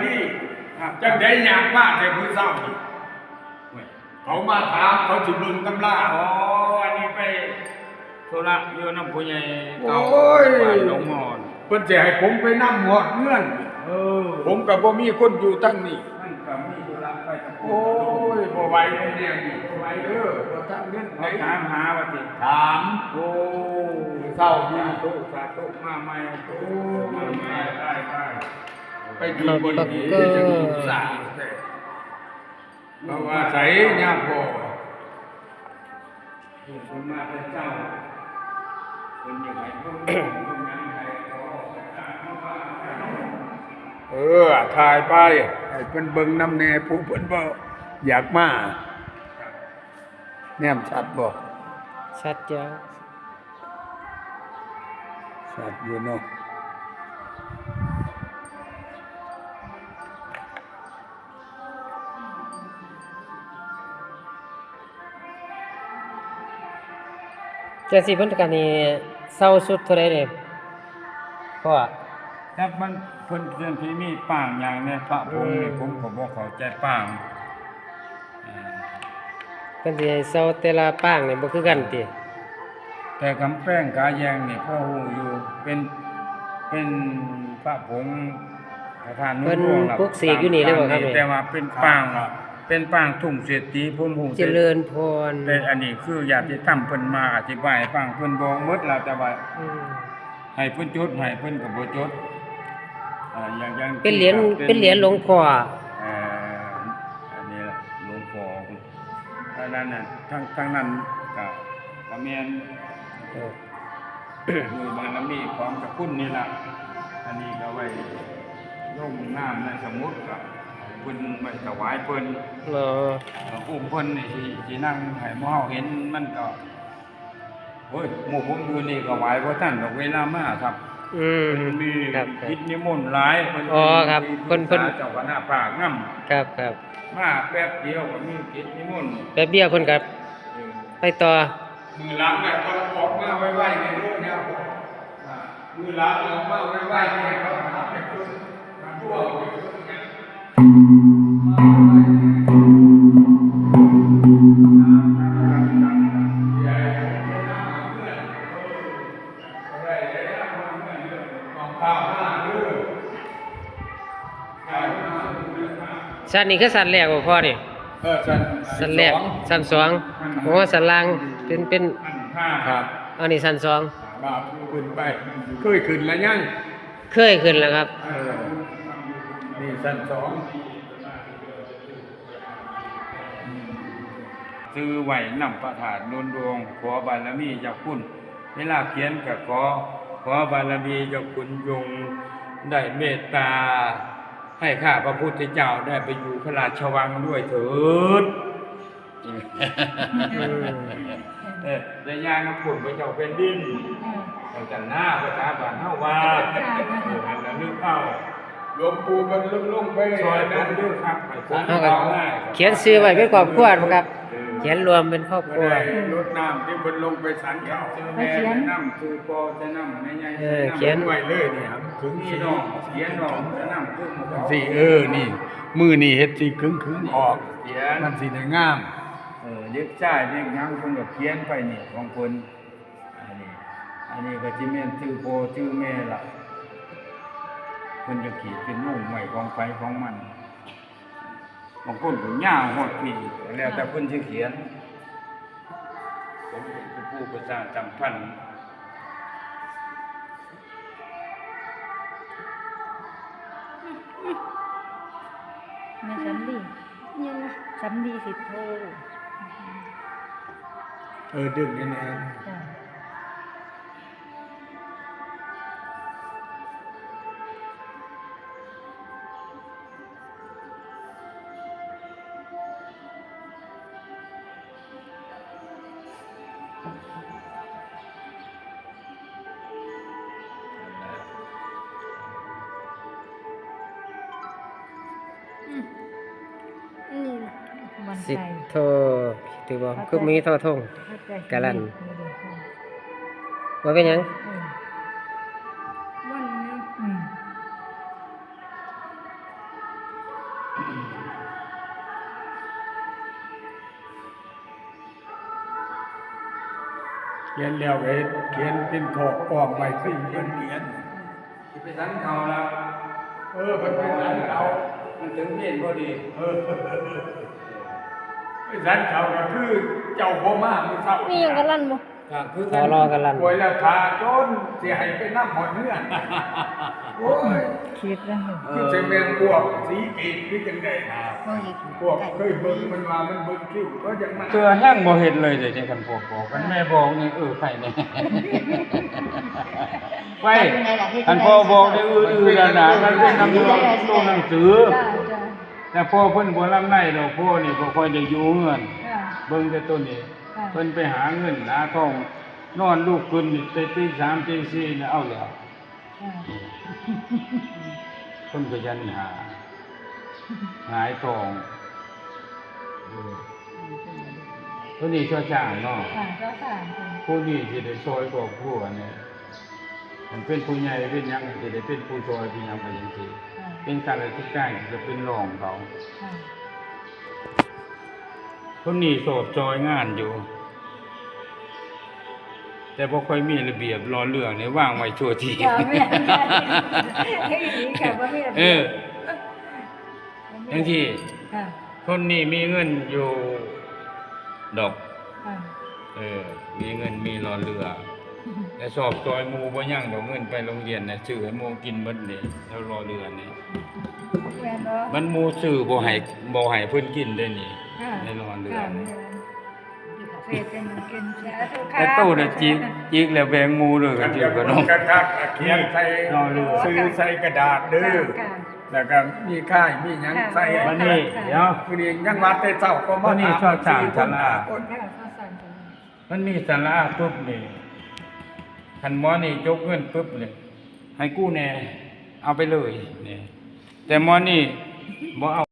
นี่จังได้อยากมาแต่มื้อเช้านี่เขามาถามเขาสิเบิ่งตำราอ๋ออันนี้ไปธุระอยู่น้ำผู้ใหญ่เก่า โอ้ย บ้านหนองมอน เพิ่นสิให้ผมไปนำหอดเงื่อนผมก็บ่มีคนอยู่ทั้งนี้ มันก็มีธุระไปกับ โอ้ยบ่ไหวเลยเนี่ยนี่บ่ไหวเด้อบ่ทันเงินไหน เขาถามหาว่าติ ถาม โอ้ เศร้าดี สาธุมาใหม่โอ้มาใหม่ได้ไปดีบนนี้จะมีสาเพราะว่าใส่ยาพอ คุณมาเป็นเจ้าเป็นยังไงพวกนี้ยังไงขอ ถ่ายไปให้เพิ่นเบิ่งน้ำแน่ผู้เพิ่นบ่อยากมาแนมชัดบ่ ชัดเจ้า ชัดอยู่เนาะ จังซี่เพิ่นก็นี่เซาสุดเท่าใดนี่พ่อ ถ้ามันเพิ่นเรื่องที่มีป่างอย่างในพระพงศ์นี่ผมก็บ่เข้าใจป่าง เพิ่นสิให้เซาแต่ละปางนี่บ่คือกันติ แต่กำแพงกาแยงนี่พ่อฮู้อยู่เป็นพระผงศ์พระธาตุ เพิ่นปลุกเสกอยู่นี่เลยบ่ครับนี่ แต่ว่าเป็นป่างทุ่งเศรษฐีผมฮู้ เจริญพร แต่อันนี้คือญาติธรรมเพิ่นมาอธิบายให้ฟังเพิ่นบ่หมดแล้วแต่ว่า อืม ให้เพิ่นจดให้เพิ่นก็บ่จดอย่าง เป็นเหรียญหลวงพ่อ อันนี้ล่ะหลวงพ่ออันนั้นน่ะทั้งนั้นก็แม่น เออ ด้วยบารมีของเจ้าคุณนี่ล่ะอันนี้ก็ไว้ลงน้ำในสมุทรก็เพิ่นไว้ถวายเพิ่น เนาะ อุ้มเพิ่นนี่สินั่งให้หมู่เฮาเห็นมันก็โอ้ยหมู่ผมอยู่นี่ก็ไหวบ่ทันดอกเวลามาครับ อืม เพิ่นมี ครับ กิจนิมนต์หลายเพิ่น อ๋อครับ เพิ่น เพิ่น เจ้าคณะภาคนำ ครับครับ มาแป๊บเดียวก็มีกิจนิมนต์ แป๊บเดียวเพิ่นก็ไปต่อ มือหลังเนี่ยก็ออกมาไว้ในรูปเนี่ยมือหลังออกมาไว้เนี่ยเขาถามให้เพิ่นมาทั่วอยู่ ชั้นนี้คือชั้นแรกบ่พ่อนี่ ชั้น ชั้นแรกชั้นสองโอ้ชั้นล่างเป็น อันห้า ครับ อันนี้ชั้นสอง มาขึ้นไปเคยขึ้นแล้วยัง เคยขึ้นแล้วครับ นี่ชั้นสอง ซื้อไหวนำประถาดนนดวงขอบารมีเจ้าคุณเวลาเขียนก็ขอบารมีเจ้าคุณจงได้เมตตา ให้ข้าพระพุทธเจ้าได้ไปอยู่พระราชวังด้วยเถิดได้ย่างน้ำผุนพระเจ้าเป็นดินเราจันหน้าภาษาบ้านเฮาว่าแล้วนึกเอา หลวงปู่มันลงไป ซอยนั้นเด้อครับให้ผม เอาครับ เอาได้ เขียนชื่อไว้เป็นครอบครัวบ่ครับ เขียนรวมเป็นครอบครัว รถน้ำที่มันลงไปสันเขา ชื่อแม่จะนำชื่อพ่อจะนำแม่ใหญ่ เออเขียน ไว้เลยเนี่ยถึง นี่ สี น้องเขียนน้องจะนำคือหมู่เขา สีนี่ มือนี่เฮ็ดสีครึ่งออก เขียน มันสีได้งาม เด็กชายเด็กหยังเพิ่นก็เขียนไปนี่ของเพิ่นอันนี้ก็สิแม่นชื่อพ่อชื่อแม่ล่ะเพิ่นจะขีดเป็นวงใหม่ของไฟของมันบางคนก็ยาวฮอดพี่แล้วแต่เพิ่นสิเขียนผมเป็นผู้ประชาสัมพันธ์ แม่สำลียังไงสำลีสิโท ดึงแน่ จ้ะ วัน สิ ใจ โทถือบ่คือมีโททง กะลั่น ว่าเป็นหยัง วันนึง เขียนแล้วเห็นเขียนเป็นขอบกล้องไว้ขึ้นเขียน สิไปสันเขาแล้ว มันเป็นสันเขา มันถึงเห็นพอดี ไอ้สันเขาก็คือเจ้าพ่อมามือเศร้า มีหยังกันลั่นบ่ ก็คือ ต่อรอกันลั่น ป่วยแล้วทาจนเสียให้ไปน้ำหอดเนื้อโอ้ย คิดแล้ว คือจะเป็นพวกสีกีดคือจังได๋พวกเคยเบิ่งมันมามันเบิ่งคิ้วก็ยังมา เจอแห้งบ่เห็นเลยเดี๋ยวนี้คันพวกบอกกันแม่บอกนี่ไผนี่ไว้คันพ่อบอกได้อื้อๆด่าๆมันเป็นน้ำตัวหนังสือ จ้าจ้า แต่พ่อเพิ่นบ่ลำไรดอกพ่อนี่บ่ค่อยได้อยู่เฮือน จ้า เบิ่งแต่ต้นนี้ ค่ะ เพิ่นไปหาเงินหาทองนอนลูกขึ้นนี่แต่ตี3ตี4น่ะเอาแล้ว จ้า เพิ่นก็ยันหายทองตัวนี้ช่อจ้างเนาะ ค่ะก็สามคน ผู้นี้สิได้ซอยครอบครัวเนี่ยมันเป็นผู้ใหญ่เป็นหยังสิได้เป็นผู้ซอยเป็นหยังไปจังซี่ ค่ะ เป็นการราชการที่จะเป็นรองเขา ค่ะ คนนี้สอบจอยงานอยู่ แต่บ่ค่อยมีระเบียบรอเรื่องนี่ว่างไว้ชั่วที จ้าไม่ได้ให้ดีค่ะบ่มีระเบียบ ทั้งที่ ค่ะ คนนี้มีเงินอยู่ดอก ค่ะ มีเงินมีรอเรือ แต่สอบจอยหมู่บ่ยังดอกเงินไปโรงเรียนน่ะซื้อให้หมู่กินเบิดนี่แล้วรอเรือนี่ แม่นบ่ มันหมู่ซื้อบ่ให้เพิ่นกินได้นี่ ค่ะ ในรอเรือ ค่ะ นี่ เฟซเป็นกินสาธุค่ะ แต่ตู้น่ะจิกแล้วแบ่งหมู่เลยก็ กัน สิ จะ ขนม กระทักเขียนใส่ซื้อใส่กระดาษเด้อ ค่ะ แล้วก็มีค่ายมีหยังใส่ วันนี้เดี๋ยว คือนี่ยังมาแต่เช้าก็มา วันนี้ชอบสร้างศาลา คน ค่ะข้าวสารกัน มันมีสาระปุ๊บนี่คันหมอนี่ยกเงินปุ๊บเลยให้กู้แน่เอาไปเลยนี่แต่หมอนี่บ่เอา